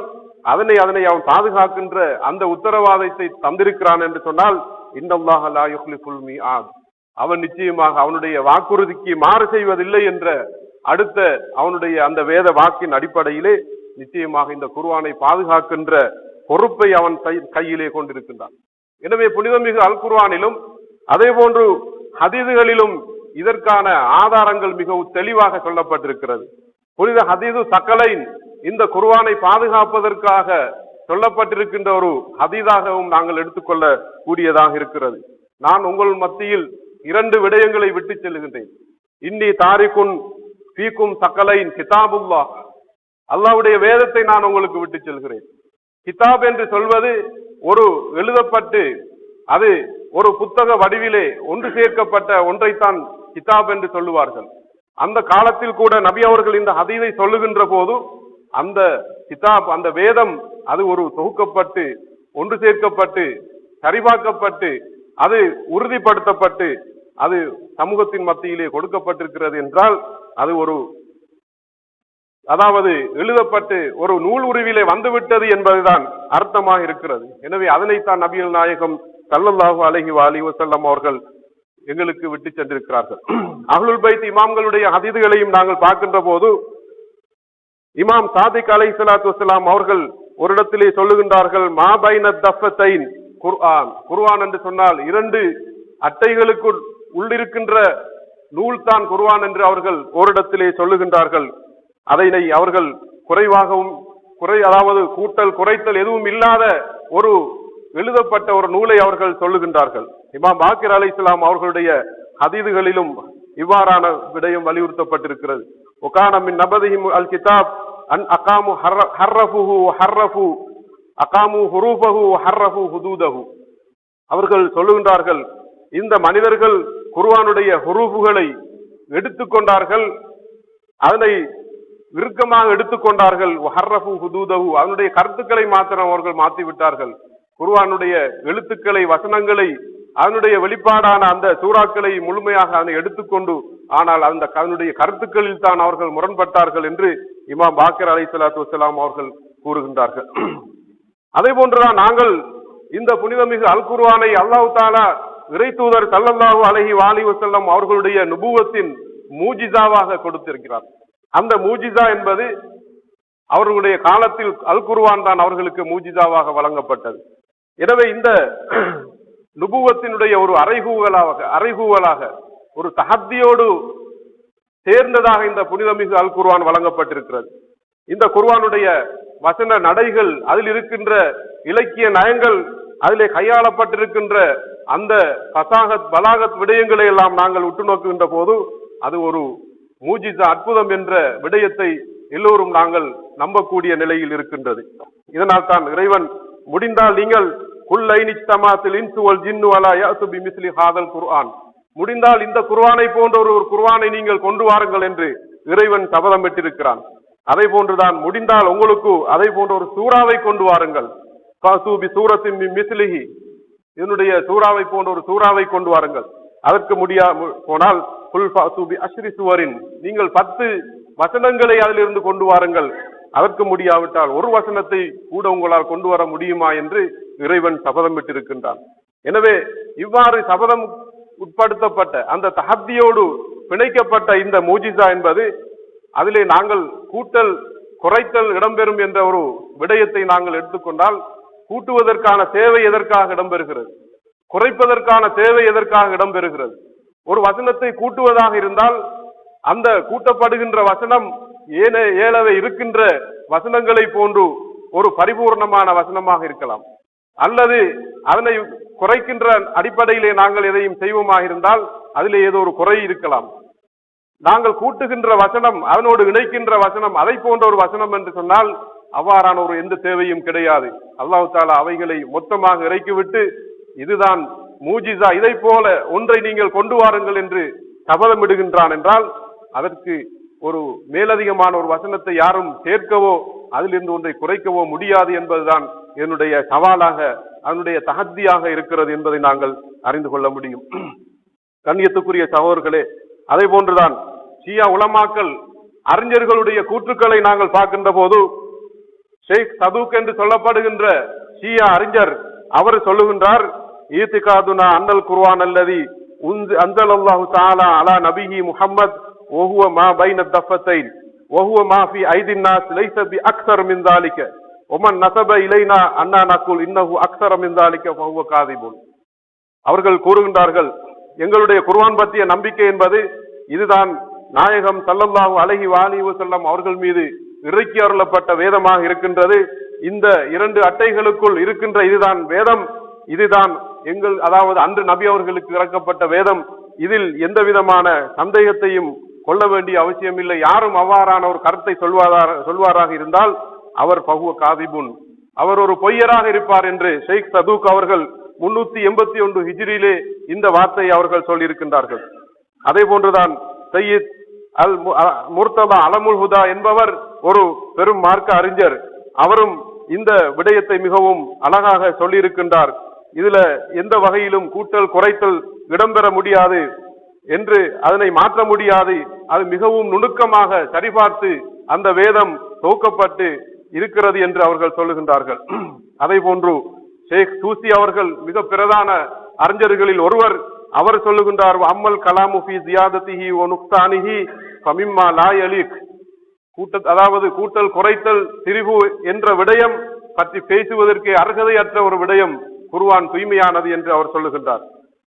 Speaker 1: அதனை அவன் பாதுகாக்கின்ற அந்த உத்தரவாதத்தை தந்திருக்கிறான் என்று சொன்னால், இன்னல்லாஹ லா யுக்லிஃபுல் மீஆத், அவன் நிச்சயமாக அவனுடைய வாக்குறுதிக்கு மாறு செய்வதில்லை என்ற அடுத்த அவனுடைய அந்த வேத வாக்கின் அடிப்படையிலே நிச்சயமாக இந்த குர்ஆனை பாதுகாக்கின்ற பொறுப்பை அவன் கையிலே கொண்டிருக்கின்றான். எனவே புனிதமிகு அல் குர்ஆனிலும் அதே போன்று ஹதீதுகளிலும் இதற்கான ஆதாரங்கள் மிகவும் தெளிவாக சொல்லப்பட்டிருக்கிறது. புனித ஹதீது சக்கலைன் இந்த குர்ஆனை பாதுகாப்பதற்காக சொல்லப்பட்டிருக்கின்ற ஒரு ஹதீதாகவும் நாங்கள் எடுத்துக்கொள்ள கூடியதாக இருக்கிறது. நான் உங்கள் மத்தியில் 2 விடயங்களை விட்டு செல்கின்றேன். இன்னி தாரிகுன் ஃபீக்கும் சக்கலைன் கிதாபுல்லாஹ், அல்லாஹ்வுடைய வேதத்தை நான் உங்களுக்கு விட்டு செல்கிறேன். கிதாப் என்று சொல்வது ஒரு எழுதப்பட்டு அது ஒரு புத்தக வடிவிலே ஒன்று சேர்க்கப்பட்ட ஒன்றைத்தான் கிதாப் என்று சொல்லுவார்கள். அந்த காலத்தில் கூட நபி அவர்கள் இந்த ஹதீஸை சொல்லுகின்ற போது அந்த கிதாப், அந்த வேதம், அது ஒரு தொகுக்கப்பட்டு ஒன்று சேர்க்கப்பட்டு சரிபார்க்கப்பட்டு அது உறுதிப்படுத்தப்பட்டு அது சமூகத்தின் மத்தியிலே கொடுக்கப்பட்டிருக்கிறது என்றால் அது ஒரு, அதாவது எழுதப்பட்டு ஒரு நூல் உருவிலே வந்துவிட்டது என்பதுதான் அர்த்தமாக இருக்கிறது. எனவே அதனைத்தான் நபிகள் நாயகம் ஸல்லல்லாஹு அலைஹி வஸல்லம் அவர்கள் எங்களுக்கு விட்டு சென்றிருக்கிறார்கள். அஹ்லுல் பைத் இமாம்களுடைய ஹதீதுகளையும் நாங்கள் பார்க்கின்ற போது இமாம் சாதிக் அலைஹிஸ்ஸலாத்து வஸ்ஸலாம் அவர்கள் ஒரு இடத்திலே சொல்லுகின்றார்கள், மா பைன தஃபத்தைன் குர்ஆன், குர்ஆன் என்று சொன்னால் 2 அட்டைகளுக்குள் உள்ளிருக்கின்ற நூல் தான் குர்ஆன் என்று அவர்கள் ஓரிடத்திலே சொல்லுகின்றார்கள். அதனை அவர்கள் குறைவாகவும் அதாவது கூட்டல் குறைத்தல் எதுவும் இல்லாத ஒரு எழுதப்பட்ட ஒரு நூலை அவர்கள் சொல்லுகின்றார்கள். இமாம் பாக்கிர் அலைஹிஸ்ஸலாம் அவர்களுடைய ஹதீதுகளிலும் இவ்வாறான விடயம் வலியுறுத்தப்பட்டிருக்கிறது. ஒகான மின் நபதிஹிம் அல் கிதாப் அன் அகாமு ஹர்ரஃபுஹு ஹர்ரஃபு அகாமு ஹுரூஃபஹு ஹர்ரஃபு ஹுதூதஹு. அவர்கள் சொல்லுகின்றார்கள், இந்த மனிதர்கள் குர்ஆனுடைய ஹுரூஃபுகளை எடுத்துக்கொண்டார்கள், அதனை இறுக்கமாக எடுத்துக்கொண்டார்கள். ஹர்ரஃபு ஹுதூதஹு, அதனுடைய கருத்துக்களை மாத்திரம் அவர்கள் மாற்றிவிட்டார்கள். குர்ஆனுடைய எழுத்துக்களை, வசனங்களை, அதனுடைய வெளிப்பாடான அந்த சூறாக்களை முழுமையாக அதனை எடுத்துக்கொண்டு ஆனால் அதனுடைய கருத்துக்களில் தான் அவர்கள் முரண்பட்டார்கள் என்று இமாம் பாக்கிர் அலைஹிஸ்ஸலாத்து வஸ்ஸலாம் அவர்கள் கூறுகின்றார்கள். அதே போன்றுதான் நாங்கள் இந்த புனிதமிகு அல் குர்ஆனை அல்லாஹ் தஆலா இறை தூதர் ஸல்லல்லாஹு அலைஹி வஸல்லம் அவர்களுடைய நுபுவத்தின் மூஜிசாவாக கொடுத்திருக்கிறார். அந்த மூஜிசா என்பது அவர்களுடைய காலத்தில் அல் குர்ஆன் தான் அவர்களுக்கு மூஜிசாவாக வழங்கப்பட்டது. எனவே இந்த நுபுவத்தினுடைய ஒரு அறைகூவலாக ஒரு தஹத்தியோடு சேர்ந்ததாக இந்த புனிதமிகு அல் குர்ஆன் வழங்கப்பட்டிருக்கிறது. இந்த குர்ஆனுடைய வசன நடைகள், அதில் இருக்கின்ற இலக்கிய நயங்கள், அதிலே கையாளப்பட்டிருக்கின்ற அந்த ஃபசாகத் பலாகத் விடயங்களை எல்லாம் நாங்கள் உற்று நோக்குகின்ற போது அது ஒரு மூஜிசா, அற்புதம் என்ற விடயத்தை எல்லோரும் நாங்கள் நம்பக்கூடிய நிலையில் இருக்கின்றது. இதனால் தான் இறைவன் முடிந்தால் நீங்கள் குல்லைனிஜ்தமாத்தில் இன்சு வல் ஜின்னு அலா யஅது பிமிஸ்லி ஹாதல் குர்ஆன், முடிந்தால் இந்த குர்ஆனை போன்ற ஒரு குர்ஆனை நீங்கள் கொண்டு வாருங்கள் என்று இறைவன் சபதம் பெற்றிருக்கிறான். அதை போன்றுதான் முடிந்தால் உங்களுக்கு அதை போன்ற ஒரு சூறாவை கொண்டு வாருங்கள். ஃபாசு பி சூரத்தின் மிஸ்லிஹி, இதனுடைய சூறாவை போன்ற ஒரு சூறாவை கொண்டு வாருங்கள். அதற்கு போனால் குல் ஃபாசு பி அஷ்ரி சுவரின், நீங்கள் 10 வசனங்களை அதிலிருந்து கொண்டு வாருங்கள். அதற்கு முடியாவிட்டால் ஒரு வசனத்தை கூட உங்களால் கொண்டு வர முடியுமா என்று இறைவன் சபதம் விட்டிருக்கின்றான். எனவே இவ்வாறு சபதம் உட்படுத்தப்பட்ட அந்த தஹத்தியோடு பிணைக்கப்பட்ட இந்த மூஜிசா என்பது, அதிலே நாங்கள் கூட்டல் குறைத்தல் இடம்பெறும் என்ற ஒரு விடயத்தை நாங்கள் எடுத்துக்கொண்டால், கூட்டுவதற்கான தேவை எதற்காக இடம்பெறுகிறது, குறைப்பதற்கான தேவை எதற்காக இடம்பெறுகிறது? ஒரு வசனத்தை கூட்டுவதாக இருந்தால் அந்த கூட்டப்படுகின்ற வசனம் ஏழவை இருக்கின்ற வசனங்களை போன்று ஒரு பரிபூர்ணமான வசனமாக இருக்கலாம், அல்லது அதனை குறைக்கின்ற அடிப்படையிலே நாங்கள் எதையும் செய்வோமாக இருந்தால் அதிலே ஏதோ ஒரு குறை இருக்கலாம். நாங்கள் கூட்டுகின்ற வசனம், அதனோடு இணைக்கின்ற வசனம் அதை போன்ற ஒரு வசனம் என்று சொன்னால் அவ்வாறான ஒரு எந்த தேவையும் கிடையாது. அல்லாஹ் தஆலா அவைகளை மொத்தமாக இறக்கிவிட்டு இதுதான் மூஜிசா, இதை போல ஒன்றை நீங்கள் கொண்டு வாருங்கள் என்று சபதமிடுகின்றான் என்றால் அதற்கு ஒரு மேலதிகமான ஒரு வசனத்தை யாரும் சேர்க்கவோ அதிலிருந்து ஒன்றை குறைக்கவோ முடியாது என்பதுதான் என்னுடைய சவாலாக, அதனுடைய தஹத்தியாக இருக்கிறது என்பதை நாங்கள் அறிந்து கொள்ள முடியும். கண்ணியத்துக்குரிய சகோதரர்களே, அதே போன்றுதான் ஷியா உலமாக்கள் அறிஞர்களுடைய கூற்றுக்களை நாங்கள் பார்க்கின்ற போது, ஷேக் சதூக் என்று சொல்லப்படுகின்ற ஷியா அறிஞர் அவர் சொல்லுகின்றார், ஈத்திகாதுனா அன்னல் குர்ஆன் அல்லதி அன்ஸலல்லாஹு தஆலா அலா நபிஹி முஹம்மத் வஹுவ மா பைன தஃபத்தைன் வஹுவ மா ஃபீ ஐதின் நாஸ் லைஸ பி அக்ஸர் மின் ذلك ومن نسب இலைனா அன்னா நகுல் இன்னஹு அக்ஸர மின் ذلك ஃபஹுவ காதிபுன். அவர்கள் கூறுகின்றார்கள், எங்களுடைய குர்ஆன் பற்றிய நம்பிக்கை என்பது இதுதான் நாயகம் ஸல்லல்லாஹு அலைஹி வஸல்லம் அவர்கள் மீது இறக்கி அருளப்பட்ட வேதமாக இருக்கின்றது. இந்த 2 அட்டைகளுக்குள் இருக்கின்ற இதுதான் வேதம், இதுதான் எங்கள், அதாவது அன்று நபி அவர்களுக்கு இறக்கப்பட்ட வேதம். இதில் எந்த விதமான சந்தேகத்தையும் கொள்ள வேண்டிய அவசியம் இல்லை. யாரும் அவ்வாறான ஒரு கருத்தை சொல்வாராக இருந்தால் அவர் ஃபஹுவ காதிபுன், அவர் ஒரு பொய்யராக இருப்பார் என்று ஷேக் சதூக் அவர்கள் 381 ஹிஜ்ரியிலே இந்த வார்த்தையை அவர்கள் சொல்லியிருக்கின்றார்கள். அதே போன்றுதான் சையீத் அல் முர்ததா அலமுல் ஹுதா என்பவர் ஒரு பெரும் மார்க்க அறிஞர். அவரும் இந்த விடயத்தை மிகவும் அழகாக சொல்லியிருக்கின்றார். இதுல எந்த வகையிலும் கூட்டல் குறைத்தல் இடம்பெற முடியாது என்று, அதனை மாற்ற முடியாது. அது மிகவும் நுணுக்கமாக சரிபார்த்து அந்த வேதம் தொகுக்கப்பட்டு இருக்கிறது என்று அவர்கள் சொல்லுகின்றார்கள். அதே போன்று ஷேக் தூசி அவர்கள் மிக பிரதான அறிஞர்களில் ஒருவர், அவர் சொல்லுகின்றார், அம்மல் கலாமு ஃபீ ஜியாதத்திஹி வ நுக்தானிஹி ஃபமிம்மா லா யலீக், அதாவது கூட்டல் குறைத்தல் திரிவு என்ற விடயம் பற்றி பேசுவதற்கு அர்ஹதையற்ற ஒரு விடயம், குர்ஆன் தூய்மையானது என்று அவர் சொல்லுகின்றார்.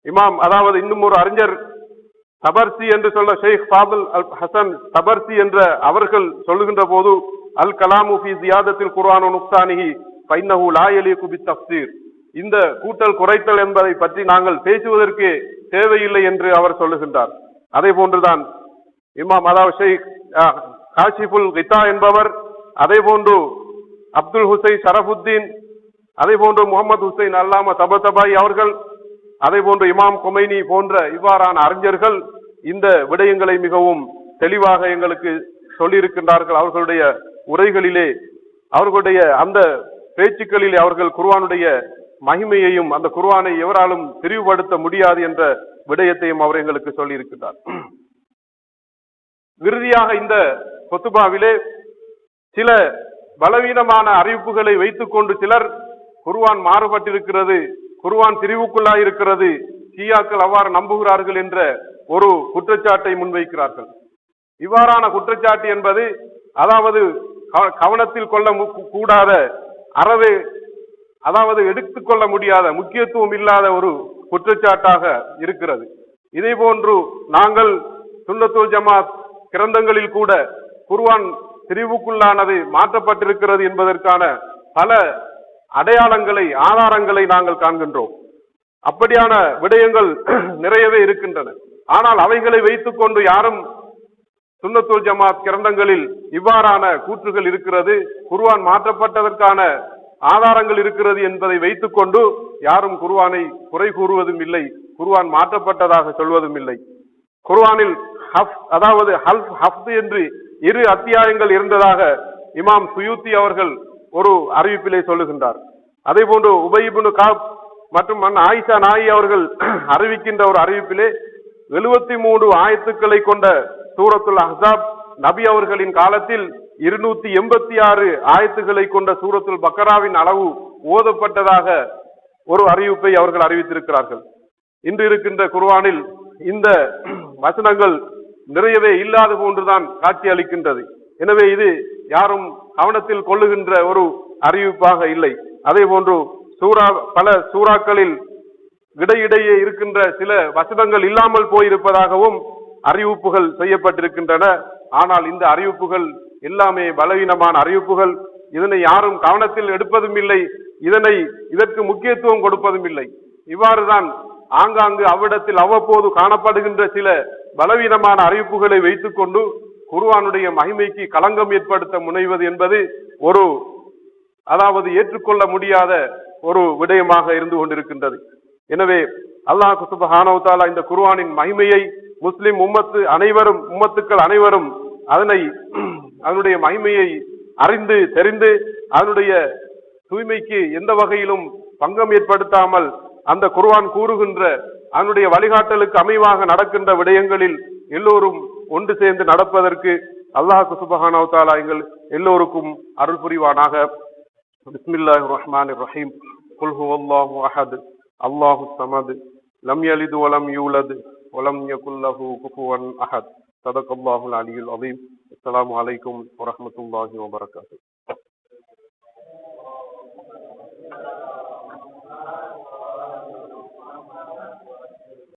Speaker 1: இமாம், அதாவது இன்னும் ஒரு அறிஞர் தபர்சி என்று சொல்ல ஷேக் ஃபாதுல் அல் ஹசன் தபர்சி என்ற அவர்கள் சொல்லுகின்ற போது, அல் கலாமு ஃபீ ஜியாதத்தில் குர்ஆன் வ நுக்தானிஹி ஃபைன்னஹு லா யலீகு பித் தஃப்சீர், இந்த கூட்டல் குறைத்தல் என்பதை பற்றி நாங்கள் பேசுவதற்கு தேவையில்லை என்று அவர் சொல்லுகின்றார். அதே போன்றுதான் இமாம், அதாவது ஷேக் காஷிஃபுல் கிதா என்பவர், அதே போன்று அப்துல் ஹுசைன் ஷரஃபுத்தீன், அதே போன்று முகமது ஹுசைன் அல்லாமா தபதபாய் அவர்கள், அதே போன்று இமாம் கொமைனி போன்ற இவ்வாறான அறிஞர்கள் இந்த விடயங்களை மிகவும் தெளிவாக எங்களுக்கு சொல்லியிருக்கின்றார்கள். அவர்களுடைய உரைகளிலே, அவர்களுடைய அந்த பேச்சுக்களிலே அவர்கள் குர்ஆனுடைய மகிமையையும் அந்த குர்ஆனை எவராலும் தெரிவுபடுத்த முடியாது என்ற விடயத்தையும் அவர் எங்களுக்கு சொல்லியிருக்கிறார். இறுதியாக இந்த கொத்துபாவிலே சில பலவீனமான அறிவிப்புகளை வைத்துக் கொண்டு சிலர் குர்ஆன் மாறுபட்டிருக்கிறது, குர்ஆன் திரிவுக்குள்ளாய் இருக்கிறது, ஷியாக்கள் அவ்வாறு நம்புகிறார்கள் என்ற ஒரு குற்றச்சாட்டை முன்வைக்கிறார்கள். இவ்வாறான குற்றச்சாட்டு என்பது, அதாவது கவனத்தில் கொள்ள கூடாத, அறவே அதாவது எடுத்துக்கொள்ள முடியாத, முக்கியத்துவம் இல்லாத ஒரு குற்றச்சாட்டாக இருக்கிறது. இதே போன்று நாங்கள் சுன்னத்துல் ஜமாத் கிரந்தங்களில் கூட குர்ஆன் திரிவுக்குள்ளானது மாற்றப்பட்டிருக்கிறது என்பதற்கான பல அடையாளங்களை, ஆதாரங்களை நாங்கள் காண்கின்றோம். அப்படியான விடயங்கள் நிறையவே இருக்கின்றன. ஆனால் அவைகளை வைத்துக் கொண்டு யாரும் சுன்னத்துல் ஜமாத் கிரந்தங்களில் இவ்வாறான கூற்றுகள் இருக்கிறது, குர்ஆன் மாற்றப்பட்டதற்கான ஆதாரங்கள் இருக்கிறது என்பதை வைத்துக் கொண்டு யாரும் குர்ஆனை குறை கூறுவதும் இல்லை, குர்ஆன் மாற்றப்பட்டதாக சொல்வதும் இல்லை. குர்ஆனில் அதாவது ஹஃப்த் என்று 2 அத்தியாயங்கள் இருந்ததாக இமாம் சுயூத்தி அவர்கள் ஒரு அறிவிப்பிலே சொல்லுகின்றார். அதே போன்று உபய் இப்னு காப் மற்றும் ஆயிஷா நாயி அவர்கள் அறிவிக்கின்ற ஒரு அறிவிப்பிலே 73 ஆயத்துக்களை கொண்ட சூரத்துல் அஹ்ஸாப் நபி அவர்களின் காலத்தில் 286 ஆயத்துக்களை கொண்ட சூரத்துல் பக்கராவின் அளவு ஓதப்பட்டதாக ஒரு அறிவிப்பை அவர்கள் அறிவித்திருக்கிறார்கள். இன்று இருக்கின்ற குர்ஆனில் இந்த வசனங்கள் நிறையவே இல்லாத போன்றுதான் காட்சி அளிக்கின்றது. எனவே இது யாரும் கவனத்தில் கொள்ளுகின்ற ஒரு அறிவிப்பாக இல்லை. அதே போன்று பல சூறாக்களில் இடையிடையே இருக்கின்ற சில வசனங்கள் இல்லாமல் போயிருப்பதாகவும் அறிவிப்புகள் செய்யப்பட்டிருக்கின்றன. ஆனால் இந்த அறிவிப்புகள் எல்லாமே பலவீனமான அறிவிப்புகள். இதனை யாரும் கவனத்தில் எடுப்பதும் இல்லை, இதற்கு முக்கியத்துவம் கொடுப்பதும் இல்லை. இவ்வாறுதான் ஆங்காங்கு அவ்விடத்தில் அவ்வப்போது காணப்படுகின்ற சில பலவீனமான அறிவிப்புகளை வைத்துக் கொண்டு குர்ஆனுடைய மகிமைக்கு களங்கம் ஏற்படுத்த முனைவது என்பது அதாவது ஏற்றுக்கொள்ள முடியாத ஒரு விடயமாக இருந்து கொண்டிருக்கின்றது. எனவே அல்லாஹ் சுப்ஹானஹு வ தஆலா இந்த குர்ஆனின் மகிமையை முஸ்லிம் உம்மத்துக்கள் அனைவரும் அதனுடைய மகிமையை அறிந்து தெரிந்து அதனுடைய தூய்மைக்கு எந்த வகையிலும் பங்கம் ஏற்படுத்தாமல் அந்த குர்ஆன் கூறுகின்ற அதனுடைய வழிகாட்டலுக்கு அமைவாக நடக்கின்ற விடயங்களில் எல்லோரும் ஒன்று சேர்ந்து நடப்பதற்கு அல்லாஹ் சுப்ஹானஹு வ தஆலா எங்கள் எல்லோருக்கும் அருள் புரிவானாக. பிஸ்மில்லாஹிர் ரஹ்மானிர் ரஹீம். குல் ஹுவல்லாஹு அஹத் அல்லாஹுஸ் ஸமத் லம் யலித் வ லம் யூலத் வ லம் யகுல் லஹு குஃபுவன் அஹத். ஸதகல்லாஹுல் அலியுல் அஸீம். அஸ்ஸலாமு அலைக்கும் வ ரஹ்மத்துல்லாஹி வ பரகாத்துஹு.